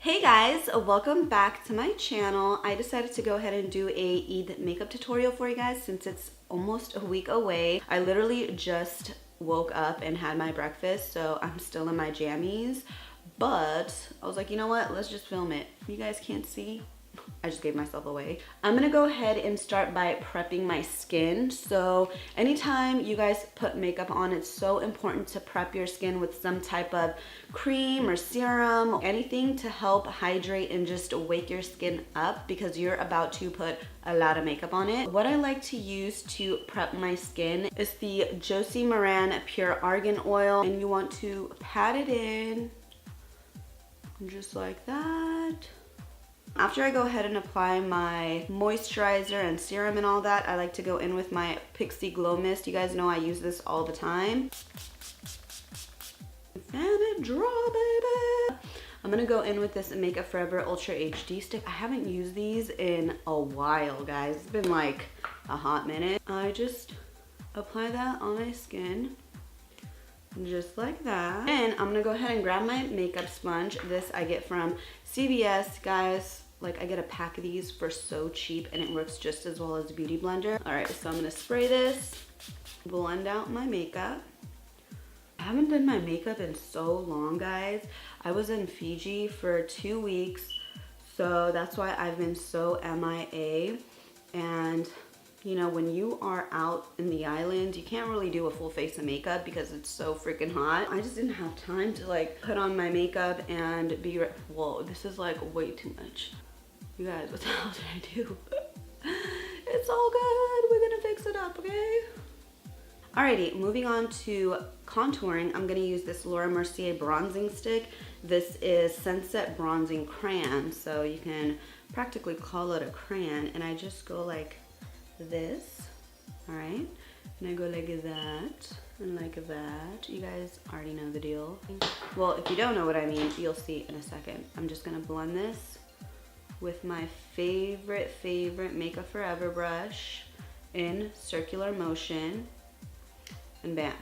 Hey guys, welcome back to my channel. I decided to go ahead and do a Eid makeup tutorial for you guys since it's almost a week away. I literally just woke up and had my breakfast, so I'm still in my jammies, but I was like, you know what, let's just film it. You guys can't see, I just gave myself away. I'm gonna go ahead and start by prepping my skin. So anytime you guys put makeup on, it's so important to prep your skin with some type of cream or serum, anything to help hydrate and just wake your skin up because you're about to put a lot of makeup on it. What I like to use to prep my skin is the Josie Maran Pure Argan Oil, and you want to pat it in just like that. After I go ahead and apply my moisturizer and serum and all that, I like to go in with my Pixie Glow Mist. You guys know I use this all the time. Let it draw, baby. I'm gonna go in with this Makeup Forever Ultra HD stick. I haven't used these in a while, guys. It's been like a hot minute. I just apply that on my skin. Just like that. And I'm gonna go ahead and grab my makeup sponge. This I get from CVS, guys. Like, I get a pack of these for so cheap and it works just as well as Beauty Blender. All right, so I'm gonna spray this, blend out my makeup. I haven't done my makeup in so long, guys. I was in Fiji for 2 weeks, so that's why I've been so MIA. And you know, when you are out in the islands, you can't really do a full face of makeup because it's so freaking hot. I just didn't have time to like put on my makeup and be whoa, this is like way too much. You guys, what the hell did I do? It's all good. We're gonna fix it up, okay? Alrighty, moving on to contouring. I'm gonna use this Laura Mercier bronzing stick. This is Sunset Bronzing Crayon, so you can practically call it a crayon. And I just go like this, all right? And I go like that and like that. You guys already know the deal. Well, if you don't know what I mean, you'll see in a second. I'm just gonna blend this with my favorite Makeup Forever brush in circular motion, and bam,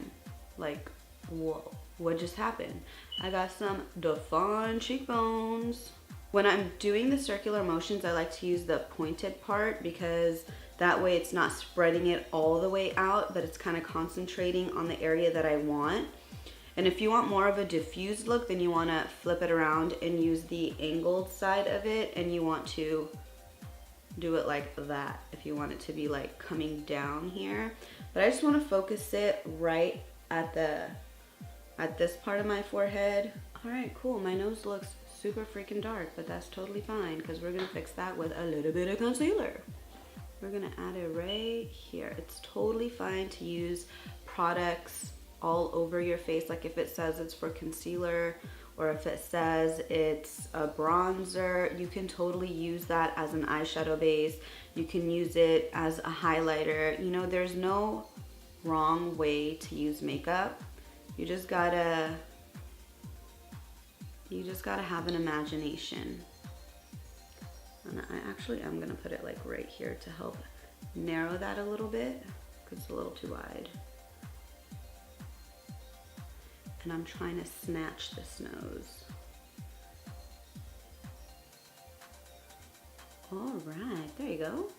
like, whoa, what just happened? I got some defined cheekbones. When I'm doing the circular motions, I like to use the pointed part because that way it's not spreading it all the way out, but it's kind of concentrating on the area that I want. And if you want more of a diffused look, then you want to flip it around and use the angled side of it, and you want to do it like that if you want it to be like coming down here. But I just want to focus it right at this part of my forehead. All right, cool. My nose looks super freaking dark, but that's totally fine because we're gonna fix that with a little bit of concealer. We're gonna add it right here. It's totally fine to use products all over your face. Like if it says it's for concealer or if it says it's a bronzer, you can totally use that as an eyeshadow base. You can use it as a highlighter. You know, there's no wrong way to use makeup. You just gotta have an imagination. And I actually am gonna put it like right here to help narrow that a little bit because it's a little too wide. And I'm trying to snatch this nose. All right, there you go.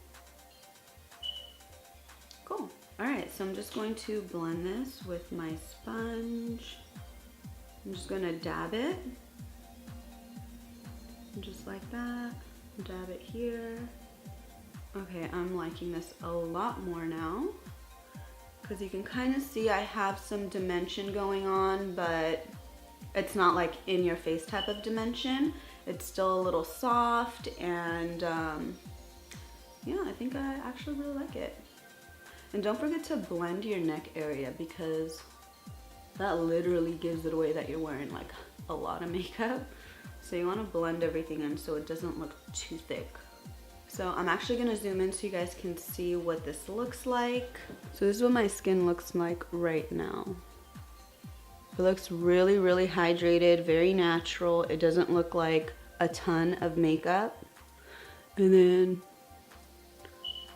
Cool. All right, so I'm just going to blend this with my sponge. I'm just gonna dab it. Just like that. Dab it here. Okay, I'm liking this a lot more now because you can kind of see I have some dimension going on, but it's not like in your face type of dimension. It's still a little soft, and yeah, I think I actually really like it. And don't forget to blend your neck area because that literally gives it away that you're wearing like a lot of makeup. So you want to blend everything in so it doesn't look too thick. So I'm actually going to zoom in so you guys can see what this looks like. So this is what my skin looks like right now. It looks really, really hydrated, very natural. It doesn't look like a ton of makeup. And then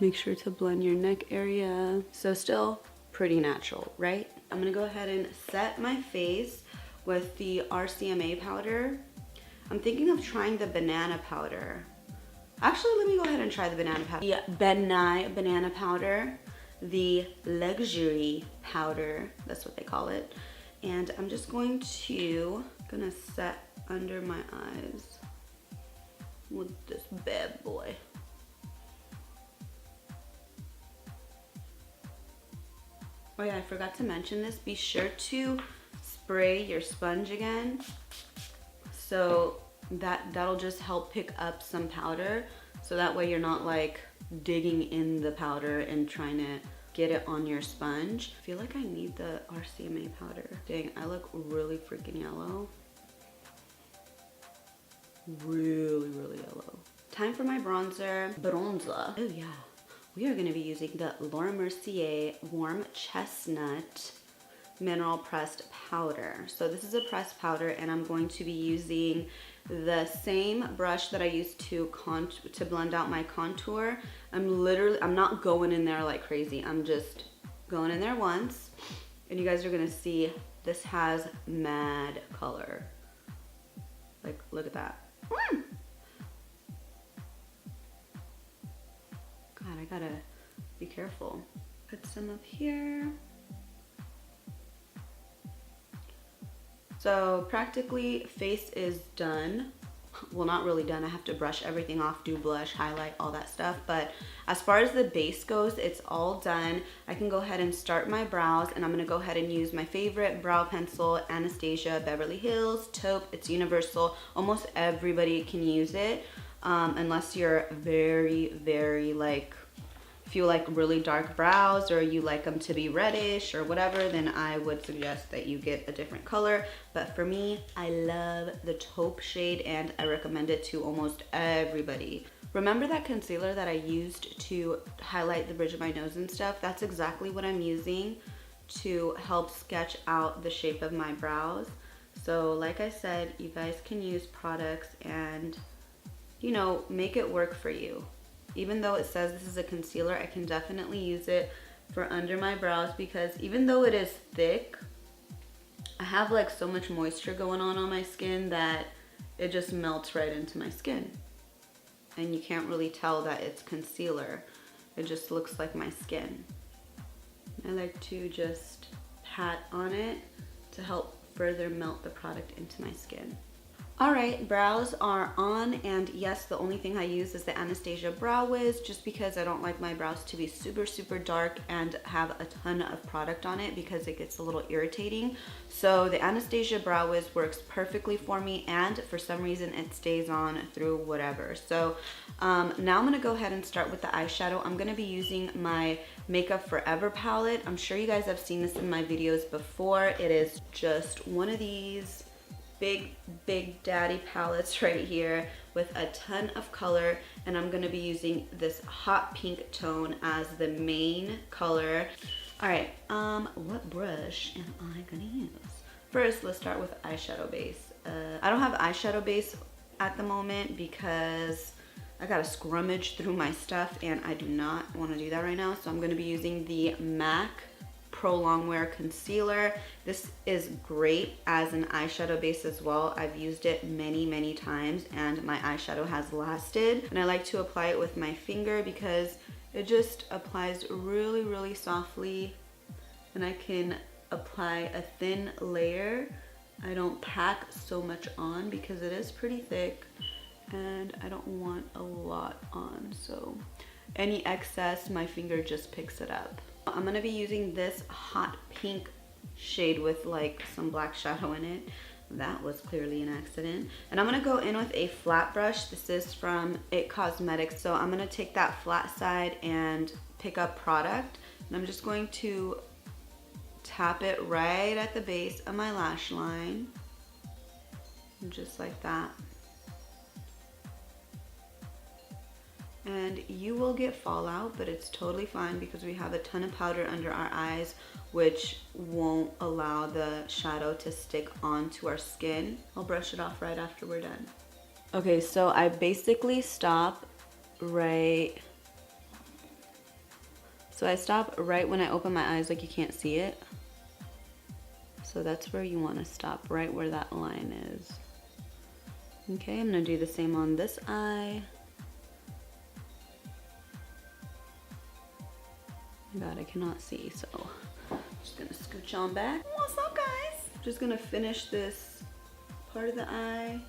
make sure to blend your neck area. So still pretty natural, right? I'm going to go ahead and set my face with the RCMA powder. I'm thinking of trying the banana powder. Actually, let me go ahead and try the banana powder. The Benai banana powder, the luxury powder, that's what they call it. And I'm just gonna set under my eyes with this bad boy. Oh yeah, I forgot to mention this. Be sure to spray your sponge again. So that'll just help pick up some powder. So that way you're not like digging in the powder and trying to get it on your sponge. I feel like I need the RCMA powder. Dang, I look really freaking yellow. Really, really yellow. Time for my bronzer. Oh yeah. We are gonna be using the Laura Mercier Warm Chestnut Mineral Pressed Powder. So this is a pressed powder, and I'm going to be using the same brush that I used to blend out my contour. I'm not going in there like crazy. I'm just going in there once, and you guys are gonna see this has mad color. Like, look at that. God, I gotta be careful. Put some up here. So practically face is done. Well, not really done. I have to brush everything off, do blush, highlight, all that stuff. But as far as the base goes, it's all done. I can go ahead and start my brows, and I'm gonna go ahead and use my favorite brow pencil, Anastasia Beverly Hills Taupe. It's universal. Almost everybody can use it, unless you're very, very like, if you like really dark brows or you like them to be reddish or whatever, then I would suggest that you get a different color. But for me, I love the taupe shade, and I recommend it to almost everybody. Remember that concealer that I used to highlight the bridge of my nose and stuff? That's exactly what I'm using to help sketch out the shape of my brows. So like I said, you guys can use products and, you know, make it work for you. Even though it says this is a concealer, I can definitely use it for under my brows, because even though it is thick, I have like so much moisture going on my skin that it just melts right into my skin. And you can't really tell that it's concealer. It just looks like my skin. I like to just pat on it to help further melt the product into my skin. All right, brows are on, and yes, the only thing I use is the Anastasia Brow Wiz, just because I don't like my brows to be super, super dark and have a ton of product on it, because it gets a little irritating. So the Anastasia Brow Wiz works perfectly for me, and for some reason it stays on through whatever. So now I'm gonna go ahead and start with the eyeshadow. I'm gonna be using my Makeup Forever palette. I'm sure you guys have seen this in my videos before. It is just one of these big daddy palettes right here with a ton of color, and I'm gonna be using this hot pink tone as the main color. All right, what brush am I gonna use? First, let's start with eyeshadow base. I don't have eyeshadow base at the moment because I gotta scrummage through my stuff, and I do not want to do that right now. So I'm gonna be using the MAC Pro Longwear Concealer. This is great as an eyeshadow base as well. I've used it many times, and my eyeshadow has lasted. And I like to apply it with my finger because it just applies really softly, and I can apply a thin layer. I don't pack so much on because it is pretty thick, and I don't want a lot on, so any excess, my finger just picks it up. I'm gonna be using this hot pink shade with like some black shadow in it. That was clearly an accident. And I'm gonna go in with a flat brush. This is from It Cosmetics. So I'm gonna take that flat side and pick up product. And I'm just going to tap it right at the base of my lash line. Just like that. And you will get fallout, but it's totally fine because we have a ton of powder under our eyes, which won't allow the shadow to stick onto our skin. I'll brush it off right after we're done. Okay, so I basically stop right... So I stop right when I open my eyes, like you can't see it. So that's where you want to stop, right where that line is. Okay, I'm gonna do the same on this eye. Oh my God, I cannot see, so I'm just gonna scooch on back. What's up, guys? Just gonna finish this part of the eye.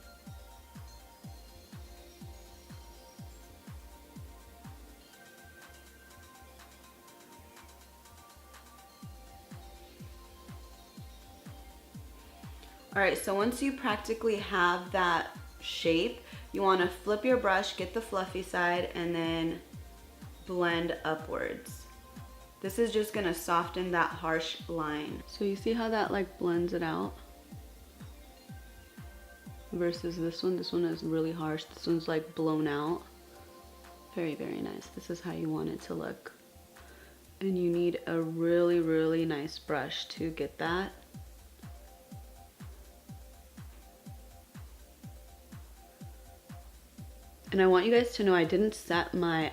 All right, so once you practically have that shape, you wanna flip your brush, get the fluffy side, and then blend upwards. This is just gonna soften that harsh line. So you see how that like blends it out? Versus this one is really harsh. This one's like blown out. Very, very nice. This is how you want it to look. And you need a really, really nice brush to get that. And I want you guys to know I didn't set my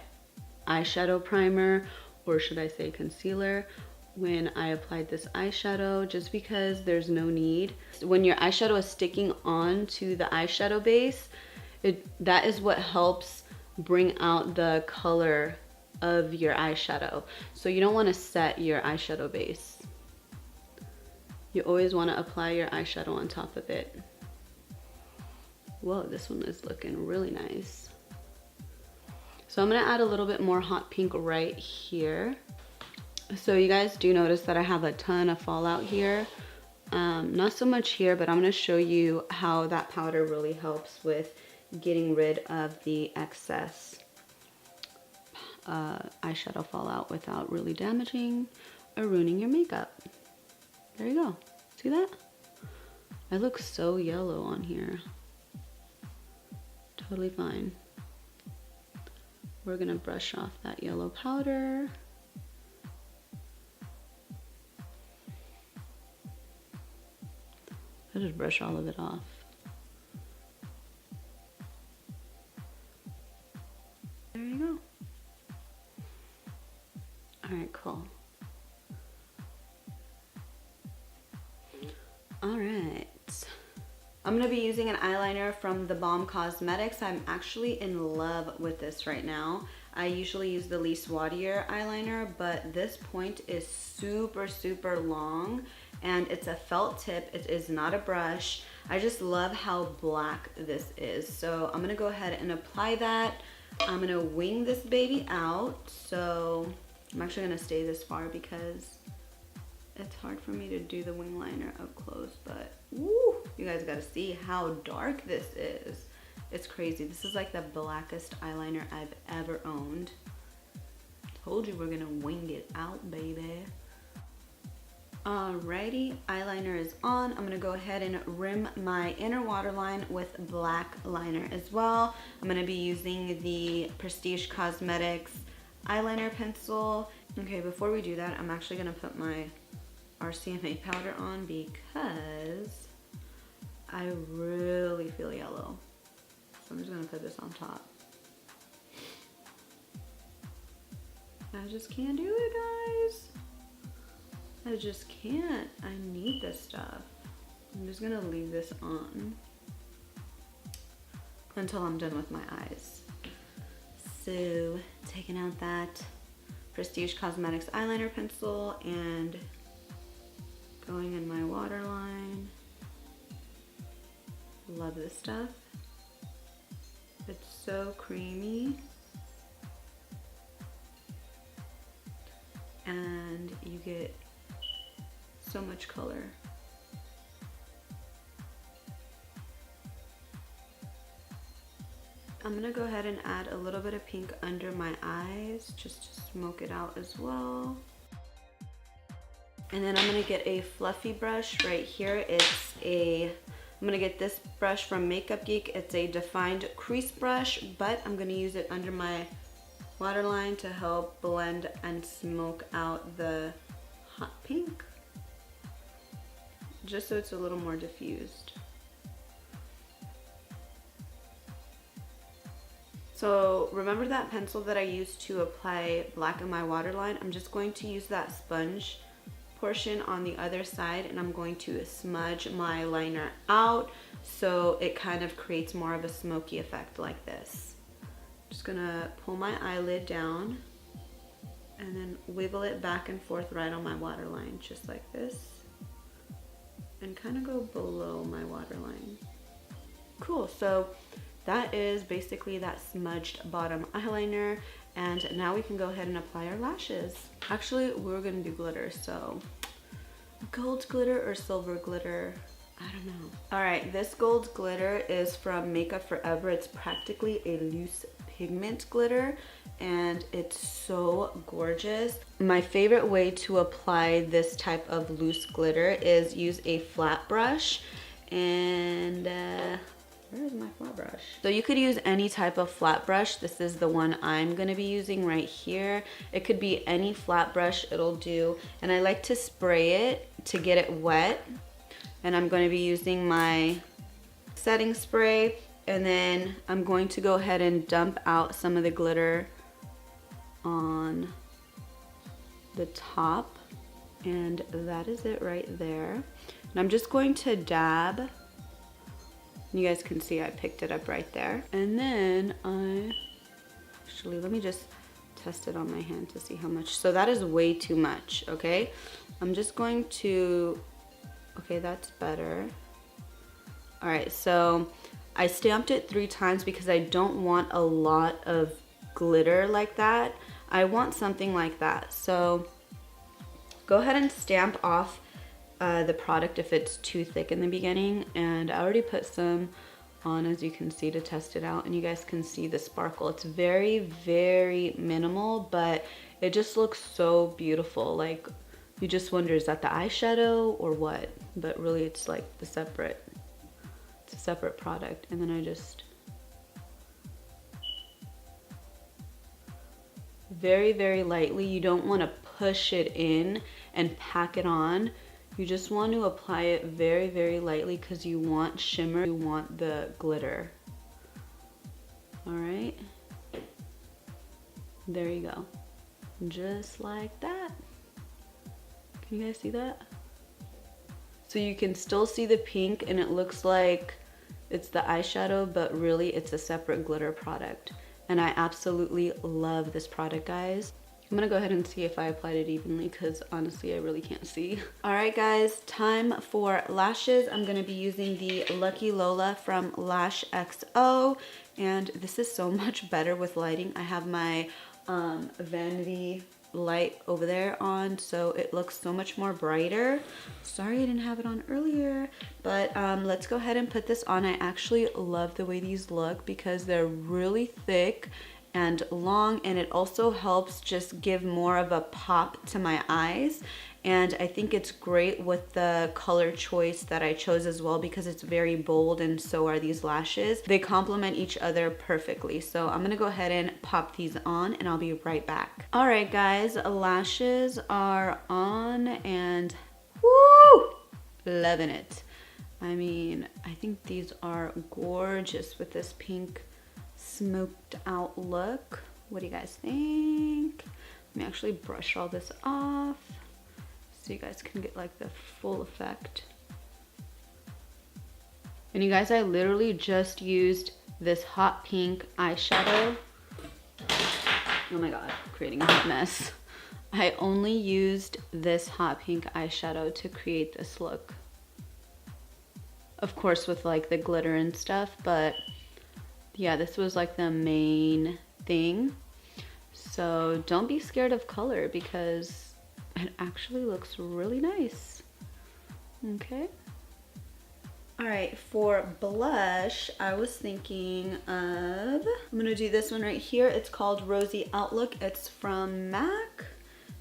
eyeshadow primer, or should I say concealer, when I applied this eyeshadow, just because there's no need. When your eyeshadow is sticking onto the eyeshadow base, that is what helps bring out the color of your eyeshadow. So you don't want to set your eyeshadow base. You always want to apply your eyeshadow on top of it. Whoa, this one is looking really nice. So I'm gonna add a little bit more hot pink right here. So you guys do notice that I have a ton of fallout here. Not so much here, but I'm gonna show you how that powder really helps with getting rid of the excess eyeshadow fallout without really damaging or ruining your makeup. There you go. See that? I look so yellow on here. Totally fine. We're gonna brush off that yellow powder. I just brush all of it off. There you go. All right, cool. All right. I'm gonna be using an eyeliner from The Balm Cosmetics. I'm actually in love with this right now. I usually use the Least Waterier eyeliner, but this point is super, super long, and it's a felt tip. It is not a brush. I just love how black this is. So I'm gonna go ahead and apply that. I'm gonna wing this baby out. So I'm actually gonna stay this far because it's hard for me to do the wing liner up close, but woo, you guys gotta see how dark this is. It's crazy. This is like the blackest eyeliner I've ever owned. Told you we're gonna wing it out, baby. Alrighty, eyeliner is on. I'm gonna go ahead and rim my inner waterline with black liner as well. I'm gonna be using the Prestige Cosmetics eyeliner pencil. Okay, before we do that, I'm actually gonna put my RCMA powder on because I really feel yellow. So I'm just gonna put this on top. I just can't do it, guys. I just can't. I need this stuff. I'm just gonna leave this on until I'm done with my eyes. So taking out that Prestige Cosmetics eyeliner pencil and going in my waterline. Love this stuff. It's so creamy. And you get so much color. I'm gonna go ahead and add a little bit of pink under my eyes just to smoke it out as well. And then I'm gonna get a fluffy brush right here. I'm gonna get this brush from Makeup Geek. It's a defined crease brush, but I'm gonna use it under my waterline to help blend and smoke out the hot pink, just so it's a little more diffused. So remember that pencil that I used to apply black in my waterline? I'm just going to use that sponge portion on the other side, and I'm going to smudge my liner out so it kind of creates more of a smoky effect like this. Just gonna pull my eyelid down and then wiggle it back and forth right on my waterline, just like this, and kind of go below my waterline. Cool, so that is basically that smudged bottom eyeliner, and now we can go ahead and apply our lashes. Actually, we're gonna do glitter, so gold glitter or silver glitter, I don't know. All right, this gold glitter is from Makeup Forever. It's practically a loose pigment glitter, and it's so gorgeous. My favorite way to apply this type of loose glitter is use a flat brush, and where is my flat brush? So you could use any type of flat brush. This is the one I'm gonna be using right here. It could be any flat brush, it'll do. And I like to spray it to get it wet. And I'm gonna be using my setting spray, and then I'm going to go ahead and dump out some of the glitter on the top. And that is it right there. And I'm just going to dab. You guys can see I picked it up right there. And then actually, let me just test it on my hand to see how much. So that is way too much, okay? I'm just going to, okay, that's better. All right, so I stamped it 3 times because I don't want a lot of glitter like that. I want something like that. So go ahead and stamp off the product if it's too thick in the beginning, and I already put some on, as you can see, to test it out, and you guys can see the sparkle. It's very, very minimal, but it just looks so beautiful. Like, you just wonder, is that the eyeshadow or what? But really it's like it's a separate product. And then I just very, very lightly. You don't want to push it in and pack it on. You just want to apply it very, very lightly because you want shimmer, you want the glitter. All right, there you go, just like that. Can you guys see that? So you can still see the pink, and it looks like it's the eyeshadow, but really it's a separate glitter product. And I absolutely love this product, guys. I'm gonna go ahead and see if I applied it evenly, because honestly I really can't see. All right guys, time for lashes. I'm gonna be using the Lucky Lola from Lash XO, and this is so much better with lighting. I have my vanity light over there on, so it looks so much more brighter. Sorry I didn't have it on earlier, but let's go ahead and put this on. I actually love the way these look because they're really thick and long, and it also helps just give more of a pop to my eyes. And I think it's great with the color choice that I chose as well, because it's very bold, and so are these lashes. They complement each other perfectly. So I'm gonna go ahead and pop these on, and I'll be right back. All right guys, lashes are on, and woo, loving it. I mean, I think these are gorgeous with this pink smoked out look. What do you guys think? Let me actually brush all this off so you guys can get like the full effect. And you guys, I literally just used this hot pink eyeshadow. Oh my god, creating a hot mess. I only used this hot pink eyeshadow to create this look. Of course with like the glitter and stuff, but yeah, this was like the main thing. So don't be scared of color because it actually looks really nice. Okay. All right, for blush, I was thinking of, I'm gonna do this one right here. It's called Rosy Outlook. It's from MAC.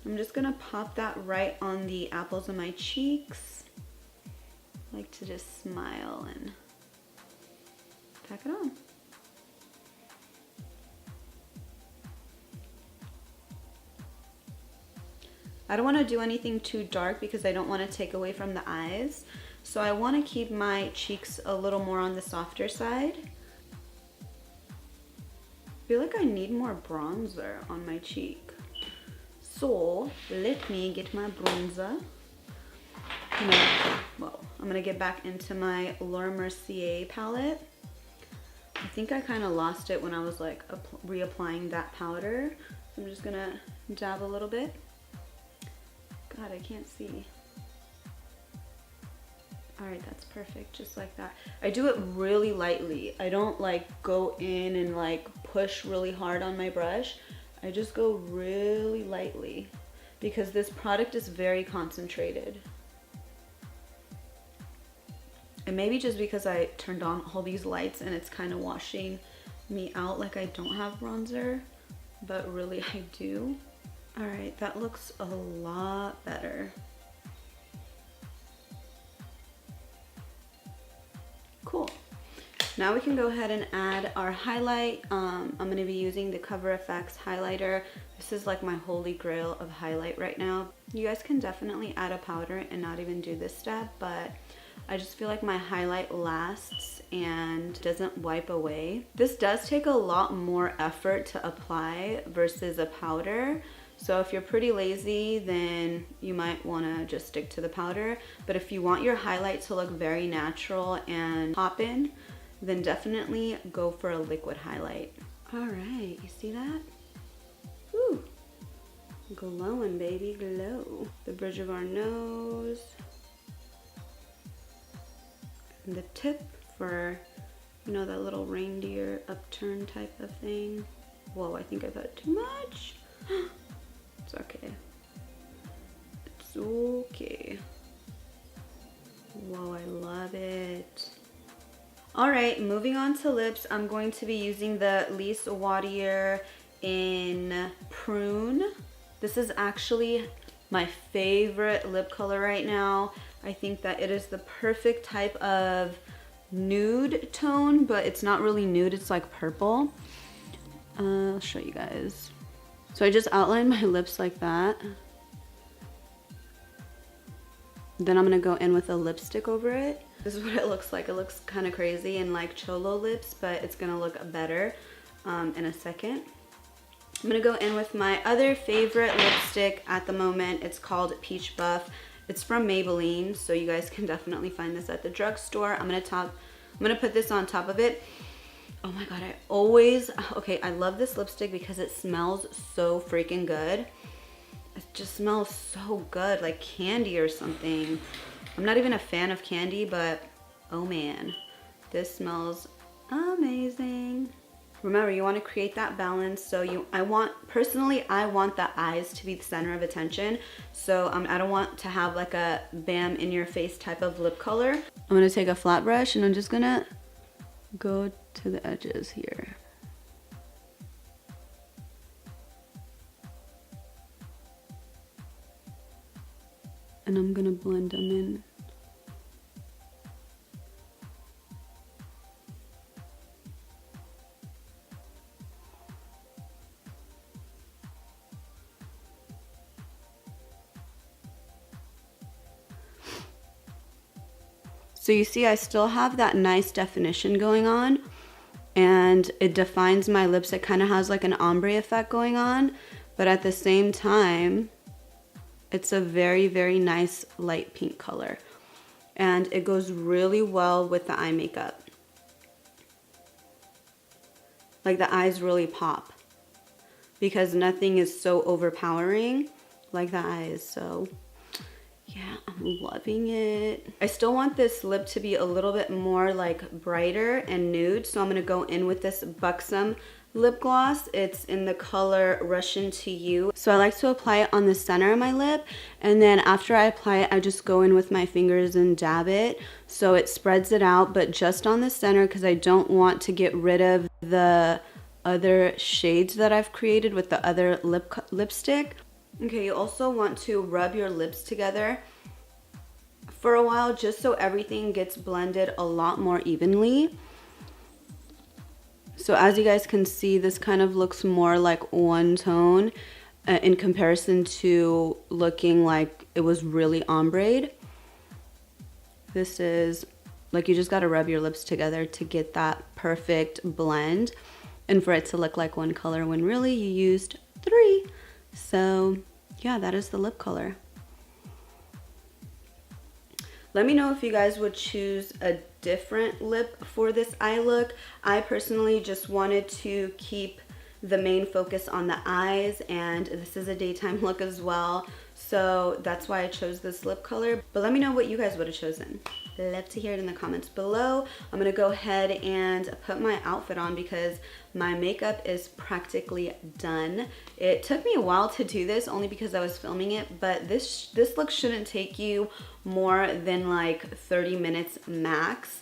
I'm just gonna pop that right on the apples of my cheeks. I like to just smile and pack it on. I don't want to do anything too dark because I don't want to take away from the eyes. So I want to keep my cheeks a little more on the softer side. I feel like I need more bronzer on my cheek. So let me get my bronzer. I'm gonna get back into my Laura Mercier palette. I think I kind of lost it when I was like reapplying that powder. So I'm just gonna dab a little bit. God, I can't see. All right, that's perfect, just like that. I do it really lightly. I don't like go in and like push really hard on my brush. I just go really lightly because this product is very concentrated. And maybe just because I turned on all these lights and it's kind of washing me out like I don't have bronzer, but really I do. All right, that looks a lot better. Cool. Now we can go ahead and add our highlight. I'm gonna be using the Cover FX highlighter. This is like my holy grail of highlight right now. You guys can definitely add a powder and not even do this step, but I just feel like my highlight lasts and doesn't wipe away. This does take a lot more effort to apply versus a powder. So if you're pretty lazy, then you might wanna just stick to the powder. But if you want your highlight to look very natural and pop in, then definitely go for a liquid highlight. All right, you see that? Woo, glowing, baby, glow. The bridge of our nose. And the tip for, you know, that little reindeer upturn type of thing. Whoa, I think I've had too much. It's okay. It's okay. Whoa, I love it. All right, moving on to lips. I'm going to be using the Lise Wadier in Prune. This is actually my favorite lip color right now. I think that it is the perfect type of nude tone, but it's not really nude, it's like purple. I'll show you guys. So I just outlined my lips like that. Then I'm gonna go in with a lipstick over it. This is what it looks like. It looks kind of crazy and like cholo lips, but it's gonna look better in a second. I'm gonna go in with my other favorite lipstick at the moment. It's called Peach Buff. It's from Maybelline, so you guys can definitely find this at the drugstore. I'm gonna put this on top of it. Oh my god, I love this lipstick because it smells so freaking good. It just smells so good, like candy or something. I'm not even a fan of candy, but oh man, this smells amazing. Remember, you want to create that balance. So I want the eyes to be the center of attention. So I don't want to have like a bam in your face type of lip color. I'm gonna take a flat brush and I'm just gonna go to the edges here. And I'm gonna blend them in. So you see I still have that nice definition going on and it defines my lips. It kind of has like an ombre effect going on, but at the same time, it's a very, very nice light pink color. And it goes really well with the eye makeup. Like the eyes really pop because nothing is so overpowering like the eyes. So yeah, I'm loving it. I still want this lip to be a little bit more like brighter and nude. So I'm gonna go in with this Buxom lip gloss. It's in the color Russian to You. So I like to apply it on the center of my lip. And then after I apply it, I just go in with my fingers and dab it. So it spreads it out, but just on the center because I don't want to get rid of the other shades that I've created with the other lipstick. Okay, you also want to rub your lips together for a while just so everything gets blended a lot more evenly. So as you guys can see, this kind of looks more like one tone in comparison to looking like it was really ombre. This is like you just got to rub your lips together to get that perfect blend and for it to look like one color when really you used 3. So yeah, that is the lip color. Let me know if you guys would choose a different lip for this eye look. I personally just wanted to keep the main focus on the eyes, and this is a daytime look as well, so that's why I chose this lip color. But let me know what you guys would have chosen. Love to hear it in the comments below. I'm gonna go ahead and put my outfit on because my makeup is practically done. It took me a while to do this only because I was filming it, but this look shouldn't take you more than like 30 minutes max.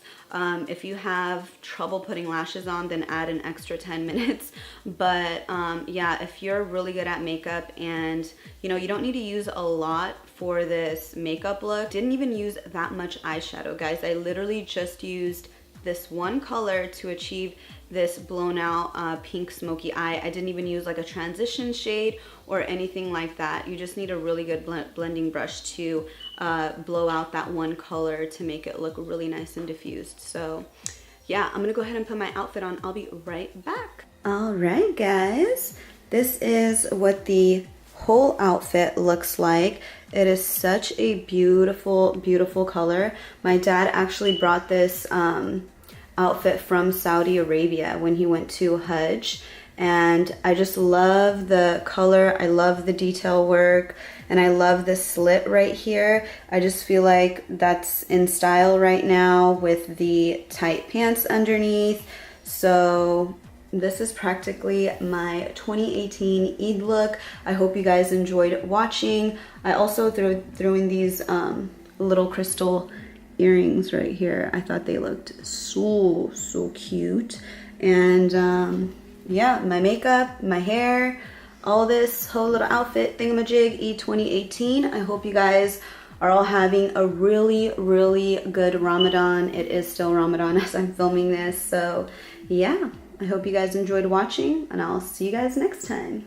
If you have trouble putting lashes on, then add an extra 10 minutes. But yeah, if you're really good at makeup and you know, you don't need to use a lot for this makeup look. Didn't even use that much eyeshadow, guys. I literally just used this one color to achieve this blown out pink smoky eye. I didn't even use like a transition shade or anything like that. You just need a really good blending brush to blow out that one color to make it look really nice and diffused. So yeah, I'm gonna go ahead and put my outfit on. I'll be right back. All right, guys, this is what the whole outfit looks like. It is such a beautiful, beautiful color. My dad actually brought this outfit from Saudi Arabia when he went to Hajj, and I just love the color. I love the detail work, and I love this slit right here. I just feel like that's in style right now with the tight pants underneath. So this is practically my 2018 Eid look. I hope you guys enjoyed watching. I also threw in these little crystal earrings right here. I thought they looked so cute. And yeah, my makeup, my hair, all this whole little outfit thingamajig, Eid 2018. I hope you guys are all having a really good Ramadan. It is still Ramadan as I'm filming this. So yeah, I hope you guys enjoyed watching, and I'll see you guys next time.